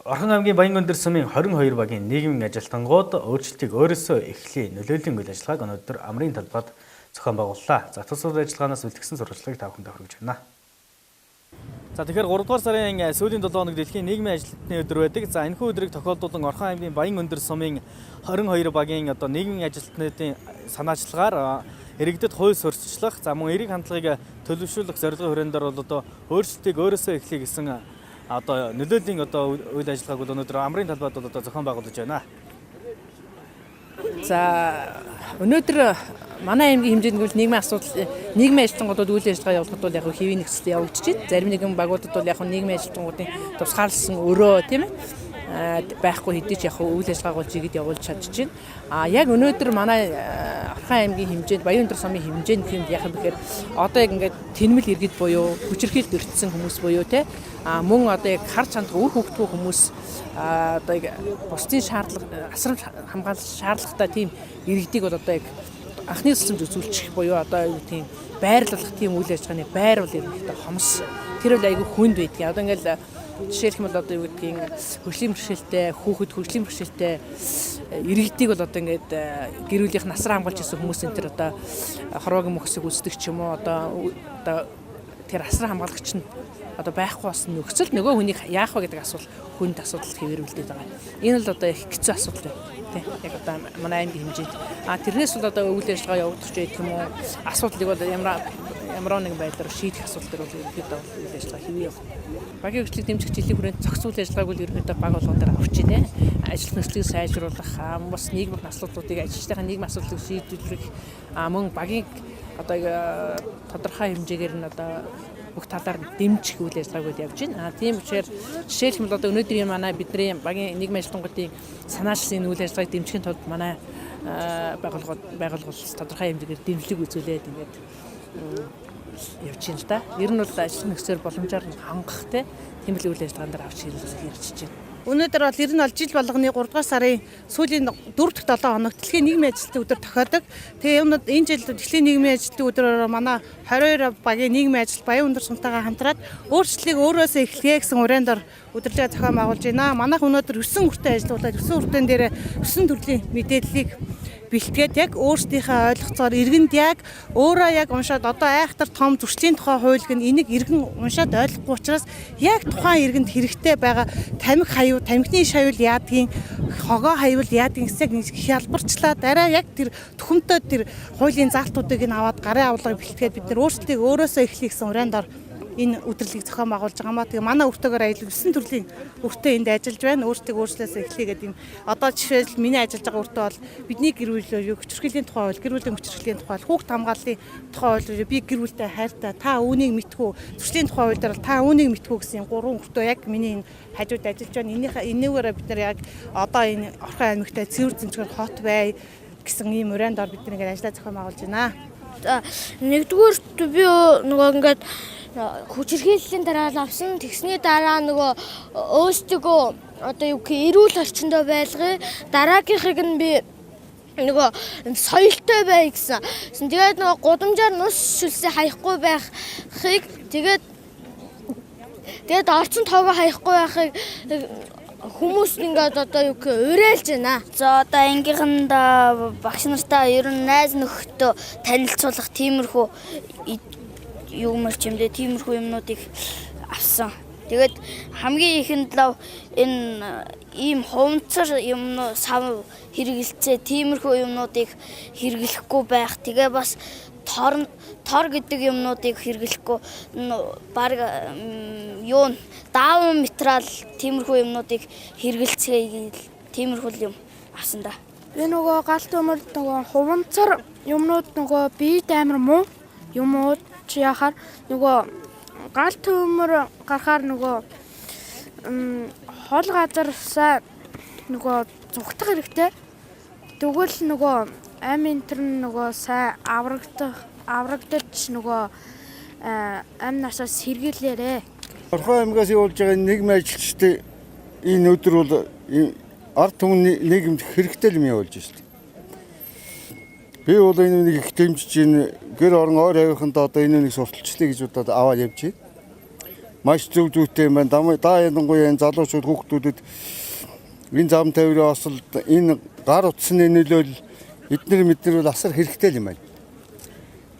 Орхон аймгийн Баянгүндэр сумын 22 багийн нийгмийн ажилтнууд өөрчлөлтийг өөрөөсөө эхлэе нөлөөллийн үйл ажиллагааг өнөөдөр амрын талбайд зохион байгууллаа. За тус үйл ажиллагаанаас бэлтгэсэн сурвалжлагыг та бүхэнд хүргэж байна. За тэгэхээр 3 дугаар сарын сүүлийн 7 хоног дэлхийн нийгмийн ажилтны өдөр байдаг. За энэхүү өдрийг тохиолдуулан Орхон аймгийн Баянгүндэр сумын 22 багийн нийгмийн ажилтнуудын санаачлагаар иргэдэд хууль сурталчлах, за мөн эерэг хандлагыг төлөвшүүлэх зорилгын хүрээндээр бол өөрчлөлтийг өөрөөсөө эхлэе гэсэн нөлөөллийн үйл ажиллагааг бол өнөөдөр амрын талбайд бол зохион байгуулж байна. За өнөөдөр манай аймгийн хэмжээнд бол нийгмийн ажилтнуудад үйл ажиллагаа явуулахад бол яг хэвийн нөхцөл явагдаж байна. Зарим нэгэн багуудад бол яг нийгмийн ажилтнуудын тусгаарласан өрөө тийм ээ байхгүй хэдий ч яг үйл ажиллагааг бол жигэд явуулж чадчихжээ. Яг өнөөдөр манай Орхон аймгийн хэмжээнд Баянгүндэр сумын хэмжээнд гэмд яг тэгэхээр одоо яг ингээд тэнмэл иргэд буюу хүчирхийлд өртсөн хүмүүс буюу те мөн одоо яг хар чандга үр хөвгтгүй хүмүүс одоо яг бусдын шаардлага асар хамгаалах шаардлагатай тийм иргэдийг бол одоо яг анхны тусламж үзүүлчих буюу одоо юу тийм байрлуулах тийм үйл ажиллагааны байр бол иргэдэд хомс тэр бол айгүй хүнд байдгийг. Одоо ингээл жишээлх юм бол одоо юу гэдгийг хөгжлийн бэрхшээлтэй хүүхэд хөгжлийн бэрхшээлтэй иргэдийг бол одоо ингээд гэр бүлийнх насраа хамгаалж ирсэн хүмүүс энэ төр одоо хорвоогийн мөхсөг үздэг ч юм уу одоо тэр асраа хамгаалагч нь одоо байхгүй болсон нөхцөл нөгөө хүнийг яах вэ гэдэг асуулт хүнд асуудал хэвээрүүлдэг байгаа. Энэ л одоо их хэцүү асуудал байна. Тэ яг одоо манай аймгийн хэмжээнд тэрнээс бол одоо үйл ажиллагаа явуулж байгаа юм уу асуудлыг бол ямар нэгэн байдлаар шийдэх асуудал төр бол ерөнхийдөө үйл ажиллагаа хэвээ явах. Багийн хөгжлийг дэмжих жилийн хүрээнд зохицуулт үйл ажиллагааг бол ерөнхийдөө баг болгоноор авч байна. Ажил нөхцөлийг сайжруулах, бас нийгмийн асуудлуудыг ажилчдынхаа нийгмийн асуудлыг шийдвэрлэх, мөн багийн одоо тодорхой хэмжээгээр нь одоо бүх талаар дэмжих үйл ажиллагааг явж байна. Тийм учраас жишээлх юм бол одоо өнөөдрийн манай бидний багийн нийгмийн ажилтнуудын санаачлалын үйл ажиллагааг дэмжихийн тулд манай байгууллагууд тодорхой хэмжээгээр дэмжлэг үзүүлээд ингээд явж байна л да. Ер нь бол ажил нөхцөл боломжоор хангах тийм үйл ажиллагаан дээр авч хэрэгжиж байна. Өнөөдөр бол ер нь бол жил болгоны 3 дугаар сарын сүүлийн 4-7 хоног дэлхийн нийгмийн ажилтны өдөр тохиодог. Тэгээ энэ жил дэлхийн нийгмийн ажилтны өдрөөр манай 22 багийн нийгмийн ажил Баянгүндэр сумтайгаа хамтраад өөрчлөлтийг өөрөөсөө эхлэе гэсэн урeenдар удирдлага зохион байгуулж байна. Манайх өнөөдөр 9 хүртээ ажиллуулаад 9 хүртээн дээр 9 төрлийн мэдээллийг бэлтгээд яг өөрсдийнхээ ойлгоцоор иргэнд яг өөрөө яг уншаад одоо айхтар том зөрчлийн тухай хуулийг энийг иргэн уншаад ойлгохгүй учраас яг тухайн иргэнд хэрэгтэй байгаа тамхи хаяв, тамхины шавьл яадгийн, хогоо хаявал яадгийн гэсэг хялбарчлаа дараа яг тэр төхөмтөө тэр хуулийн заалтуудыг нь аваад гарын авлагыг бэлтгээд бид нар өөрсдийг өөрөөсөө эхлэе гэсэн урeenдар энэ өдрөлийг зохион байгуулж байгаа маа. Тэгээ манай өртөөгөр аялал 9 төрлийн өртөө энд ажиллаж байна. Өөрсдөө өөрчлөөсөө эхлэе гэдэг юм. Одоо жишээл миний ажиллаж байгаа өртөө бол бидний гэр бүлийн хүчирхийллийн тухай хууль, гэр бүлийн хүчирхийллийн тухай, хүүхд хамгааллын тухай хууль, би гэр бүлтэй хайртай, та үүнийг мэдхүү, зөрчлийн тухай хууль дээр та үүнийг мэдхүү гэсэн 3 өртөө яг миний энэ хажууд ажиллаж байна. Энийгээр бид нар яг одоо энэ Орхон аймагтай цэвэр зэмчгээр хот бай гэсэн ийм урeenдар бид нэг ажиллаа зохион байгуулж байна. Нэгдүгüүрт би нөгөө ингээд хүчирхийллийн дараа авсан тэгсний дараа нөгөө өөрсдөө одоо юу гэх эрүүл орчиндөө байлгая. Дараагийнхыг нь би нөгөө соёлтой бай гэсэн. Тэгээд нөгөө гудамжаар нус шүлсээ хаяхгүй байхыг тэгээд орчин тоогоо хаяхгүй байхыг хүмүүс ингээд одоо юу гэх уриалж байна. За одоо ангийнхан багш нартай ер нь найз нөхөдөө танилцуулах тиймэрхүү юм чимдээ тиймэрхүү юмнуудыг авсан. Тэгээд хамгийн ихэнд л энэ ийм хувцар юм сав хэрэгэлцээ тиймэрхүү юмнуудыг хэрэглэхгүй байх. Тэгээ бас тор гэдэг юмнуудыг хэрэглэхгүй баг юу даавн материал тиймэрхүү юмнуудыг хэрэгэлцгээе тиймэрхүү юм авсан да. Би нөгөө галт өмөрд нөгөө хувцар юмнууд нөгөө биед амар муу юмуд яхаар нөгөө галт өмөр гарахаар нөгөө хол газарсаа нөгөө зүгтах хэрэгтэй. Тэгвэл нөгөө амин тэр нөгөө сайн аврагдаж нөгөө амь насаас сэргийлээрээ. Орхон аймгаас явуулж байгаа нийгмийн ажилчдын энэ өдөр бол ард түмний нийгэмд хэрэгтэй юм явуулж байна шүү дээ. Би бол энэ нэг их дэмжиж гэр орон ойр хавийнханд одоо энэ нэг сурталчлаа гэж удаад аваад явж байна. маш зөв зүйтэй юм байна. Даа ялангуяа энэ залуучууд хүүхдүүдэд энэ зам тавирын осолд энэ гар утасны нөлөөлөл эдгээр бол асар хэрэгтэй юм байна.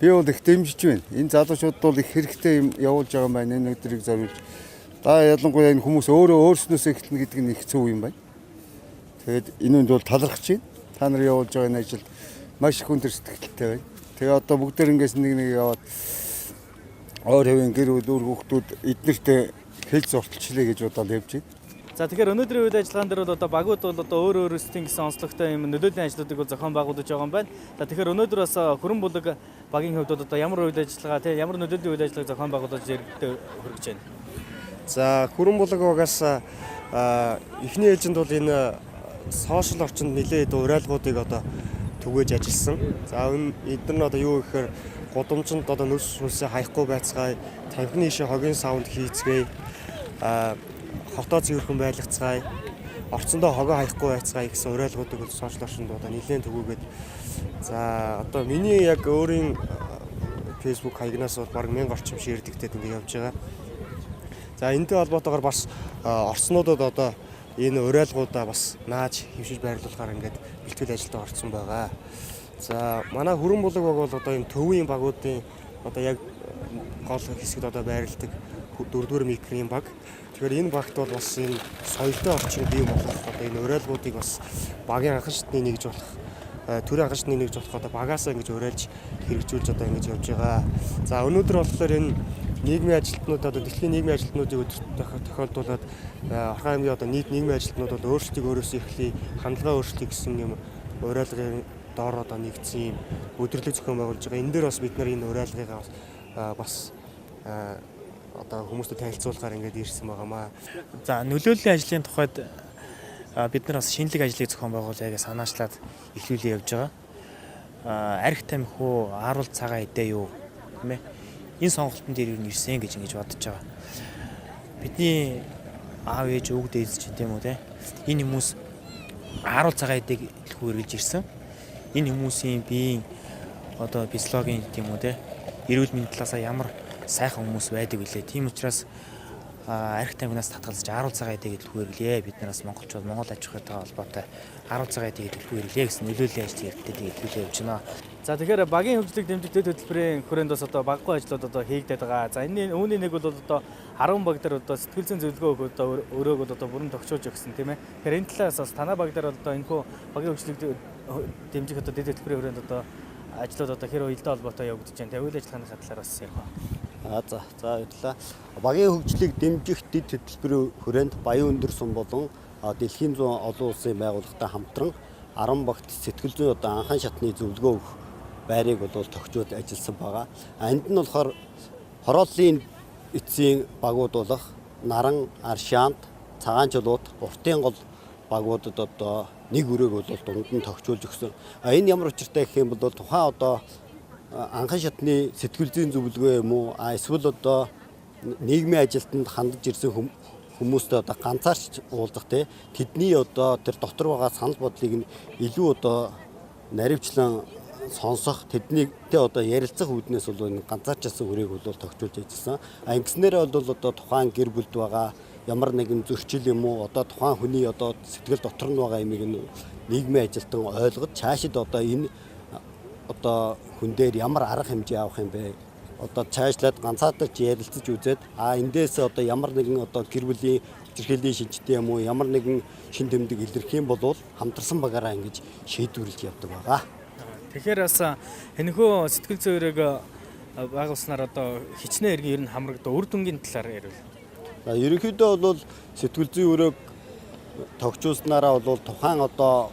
Би бол их дэмжиж байна. Энэ залуучууд бол их хэрэгтэй юм явуулж байгаа юм байна. Энэ өдрийг зориулж. Даа ялангуяа энэ хүмүүс өөрснөөс эхэлнэ гэдэг нь их зөв юм байна. Тэгээд энэнд бол талархаж байна. Та нар явуулж байгаа энэ ажилд маш их хүнд сэтгэлтэй байна. Тэгээ одоо бүгдээр ингээс нэг яваад өөр хэвэн гэр бүл хүүхдүүд эднэртэй хэл зурталчлаа гэж бодоод явж байна. За тэгэхээр өнөөдрийн үйл ажиллагаан дээр бол одоо багууд бол одоо өөр өөрсдийн гэсэн онцлогтой юм нөлөөллийн ажлуудыг бол зохион байгуулж байгаа юм байна. За тэгэхээр өнөөдөр бас Хүрэн Булаг багийн хувьд одоо ямар үйл ажиллагаа тийм ямар нөлөөллийн үйл ажиллагааг зохион байгуулж иргэдэд хүргэж байна. За Хүрэн Булаг багаас эхний ээлжинд бол энэ сошиал орчинд нэлээд уриалгуудыг одоо түгээж ажилласан. За эдгээр нь одоо юу гэхээр гудамжинд одоо нүс хүнсээ хаяхгүй байцгаая, танхимны ишээ хогийн савнд хийцгээе, хотоо цэвэрхэн байлгацгаая, орцондоо хогоо хаяхгүй байцгаая гэсэн уриалгуудыг бол сошиал орчинд одоо нэлээд түгүүгээд за одоо миний яг өөрийн Facebook хаягнаас бол бараг 1000 орчим шеэрлэгдээд ингэ явж байгаа. За энэтэй холбоотойгоор бас орцнуудад одоо энэ уриалгуудаа бас нааж хэмшиж байрлуулахаар ингээд бэлтгэл ажилд орсон байгаа. За манай Хүрэн Булаг баг бол одоо энэ төвийн багуудын одоо яг гол хэсэгт одоо байрладаг 4-р микрийн баг. Тэгэхээр энэ багт бол бас энэ соёлтой орчин бий болох одоо энэ уриалгуудыг бас багийн анхан шатны нэгж болох төрийн анхан шатны нэгж болох одоо багаасаа ингэж уриалж хэрэгжүүлж одоо ингэж явж байгаа. За өнөөдөр болохоор энэ нийгмийн ажилтнууд одоо дэлхийн нийгмийн ажилтнуудыг тохиолдуулаад Орхон аймгийн одоо нийт нийгмийн ажилтнууд бол өөрсдийг өөрөөсөө эхлэе, хандлага өөрчлөе гэсэн юм уриалгын доор одоо нэгдсэн юм өдөрлөг зохион байгуулж байгаа. Энэ дээр бас бид нар энэ уриалгыг бас одоо хүмүүстэй танилцуулахаар ингээд ирсэн байгаамаа. За нөлөөллийн ажлын тухайд бид нар бас шинэлэг ажлыг зохион байгуулъя гэж санаачлаад эхлүүлээ явж байгаа. Арх тамхи уу, ааруул цагаан эдээ юу тийм ээ. Энэ сонголтын дээр юу нэрсэн гэж ингэж бодож байгаа. Бидний аав ээж өвөг дээдс ч гэдэм үү те. Энэ хүмүүс ааруул цагаан эдээг илхүү хэрэгжилж ирсэн. Энэ хүмүүсийн биеийн одоо физиологийн гэдэм үү те. Эрүүл мэндийн талаас ямар сайхан хүмүүс байдаг вүлээ. Тийм учраас арх тамхинаас татгалзаж ааруул цагаан эдээг илхүү хэрэглэе. Бид нараас монголчууд Монгол аж ахуйтай холбоотой ааруул цагаан эдээг илхүү хэрэглэе гэсэн нөлөөллийн ажлыг эрдэнэ хэлүүлээ явж байна. За тэгэхээр багийн хөгжлийг дэмжих хөтөлбөрийн хүрээнд бас одоо баггүй ажлууд одоо хийгдээд байгаа. За энэ үүний нэг бол одоо 10 баг дээр одоо сэтгэл зүйн зөвлөгөө өгөөд өрөөг бол одоо бүрэн тогтоож өгсөн тийм ээ. Тэгэхээр энэ талаас бас танай баг дээр одоо энэхүү багийн хөгжлийг дэмжих одоо дэд хөтөлбөрийн хүрээнд одоо ажлууд одоо хэр уялдаа холбоотой явагдаж байна. Тэгээ үйл ажиллагааны талаар бас ярих ба. За баярлалаа. Багийн хөгжлийг дэмжих дэд хөтөлбөрийн хүрээнд Баян өндөр сум болон дэлхийн 100 олон улсын байгууллагатай хамтран 10 багт сэтгэл зүйн одоо анхан шатны зөвлөгөө өгөх байрыг бол тогтоож ажилласан байгаа. Энд нь болохоор хорооллын эцсийн багууд болох Наран, Аршаанд, Цагаан чулууд, Уртын гол багуудад одоо нэг өрөөг бол дунд нь тогтоож өгсөн. Энэ ямар учиртай гэх юм бол тухайн одоо анхан шатны сэтгэл зүйн зөвлөгөө юм уу эсвэл одоо нийгмийн ажилтнанд хандж ирсэн хүмүүстэй одоо ганцаарч уулзах те тэдний одоо тэр дотор байгаа санал бодлыг нь илүү одоо наривчлан сонсох тэднийтэй одоо ярилцах үүднээс бол энэ ганцаарчсан хүрээг бол тогтоож ажилласан. Ингэснээр бол одоо тухайн гэр бүлд байгаа ямар нэгэн зөрчил юм уу одоо тухайн хүний одоо сэтгэл дотор нь байгаа юмыг нийгмийн ажилтан ойлгож цаашид одоо энэ одоо хүн дээр ямар арга хэмжээ авах юм бэ? Одоо цаашлаад ганцаатарч ярилцаж үзээд эндээс одоо ямар нэгэн одоо гэр бүлийн чирхээлийн шинжтэй юм уу ямар нэгэн шин тэмдэг илэрхийлэх юм бол хамтарсан багаараа ингэж шийдвэрлэж явдаг байгаа. Тэгэхээр бас энэхүү сэтгэл зүйн өрөөг байгуулснаар одоо хичнээн эргэн ер нь хамрагдсан үр дүнгийн талаар ярил. За ерөнхийдөө бол сэтгэл зүйн өрөөг тогтжуулснараа бол тухайн одоо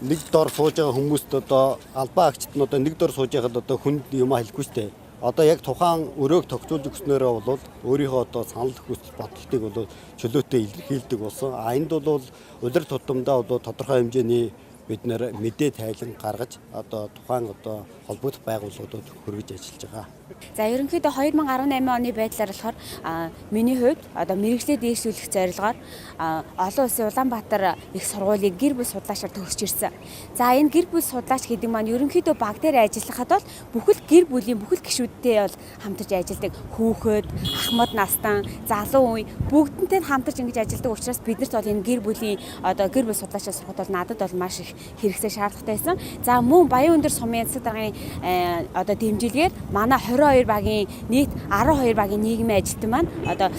нэг дор сууж байгаа хүмүүст одоо албан агчид нь одоо нэг дор сууж байхад одоо хүнд юм хэлэхгүй шүү дээ. Одоо яг тухайн өрөөг тогтжуулж өгснөөрөө бол өөрийнхөө одоо санал хүсэл бодлтыг бол чөлөөтэй илэрхийлдэг болсон. Энд бол улирал тутамдаа бол тодорхой хэмжээний бид нэр мэдээ тайлан гаргаж одоо тухайн одоо холбогдох байгууллагуудад хүргэж ажиллаж байгаа. За ерөнхийдөө 2018 оны байдлаар болохоор миний хувьд одоо мэрэгчлээ дээшлүүлэх зорилгоор олон улсын Улаанбаатар их сургуулийг гэр бүл судлаачаар төгсөж ирсэн. За энэ гэр бүл судлаач гэдэг маань ерөнхийдөө баг дээр ажиллахад бол бүхэл гэр бүлийн бүхэл гишүүдтэй бол хамтарч ажилладаг. Хүүхэд, ахмад настан, залуу үе бүгдэнтэй хамтарч ингэж ажилладаг учраас биднэрт бол энэ гэр бүлийн одоо гэр бүл судлаачаар сурахад бол надад бол маш их хэрэгцээ шаардлагатай байсан. За мөн Баянөндөр сумын засаг даргын одоо дэмжлэгээр манай 22 багийн нийт 12 багийн нийгмийн ажилтан маань одоо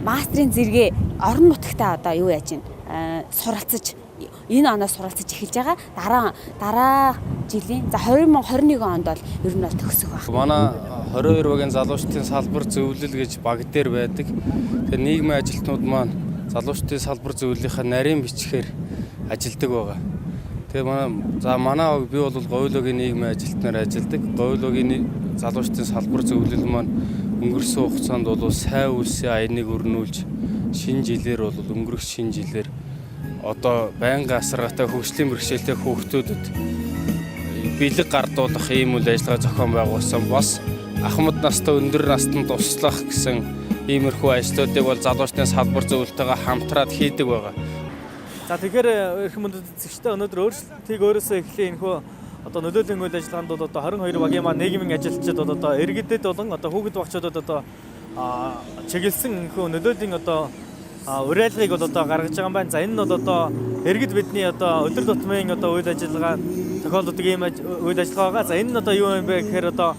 мастрын зэрэгээ орон нутагтаа одоо юу яаж байна суралцаж энэ оноос суралцаж эхэлж байгаа. Дараа жилийн за 2021 онд бол ер нь бол төгсөх баг. Манай 22 багийн залуучдын салбар зөвлөл гэж баг дээр байдаг. Тэгэхээр нийгмийн ажилтнууд маань залуучдын салбар зөвлөлийнхаа нарийн бичгээр ажилдаг байгаа. Тэгээ манай би бол Говьлогийн нийгмийн ажилтнаар ажилдаг. Говьлогийн залуучдын салбар зөвлөл маань өнгөрсөн хугацаанд бол сайн үлсийн аяныг өрнүүлж шинэ жилээр бол өнгөрөх шинэ жилээр одоо байнгын асаргатай хөгжлийн бэрхшээлтэй хүүхдүүдэд бэлэг гардуулах ийм үйл ажиллагаа зохион байгуулсан. Бас ахмад настай өндөр настанд туслах гэсэн иймэрхүү ажлуудыг бол залуучдын салбар зөвлөлтөйгөө хамтраад хийдэг байгаа. За тэгэхээр эрхэм мөндөд эзэгчтэй өнөөдөр өөрсдийг өөрөөсөө эхлэе энэхүү одоо нөлөөллийн үйл ажиллагаанд бол одоо 22 багийн маань нийгмийн ажилчид бол одоо иргэдэд болон одоо хүүхэд багчуудад одоо чиглэсэн энэхүү нөлөөллийн одоо уриалгыг бол одоо гаргаж байгаа юм байна. За энэ нь бол одоо иргэд бидний одоо өдөр тутмын одоо үйл ажиллагаа тохиолддог ийм үйл ажиллагаа байгаа. За энэ нь одоо юу юм бэ гэхээр одоо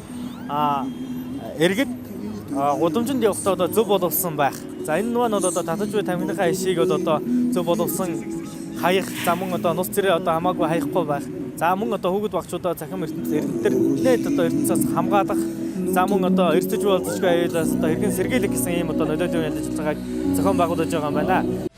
иргэд гудамжинд явахдаа одоо зөв боловсон байх. За энэ нь бол одоо татаж буй тамхиныхаа ишийг бол одоо зөв боловсон хаях, за мөн одоо нус цэрээ одоо хамаагүй хаяхгүй байх. За мөн одоо хүүхэд багчуудаа цахим эрдэнтэр нэлээд одоо эрдэнцээс хамгаалах. За мөн одоо эрсдэж болцсохгүй аюулаас одоо хэрхэн сэргийлэх гэсэн ийм одоо нөлөөллийн ажиллагааг зохион байгуулж байгаа юм байна.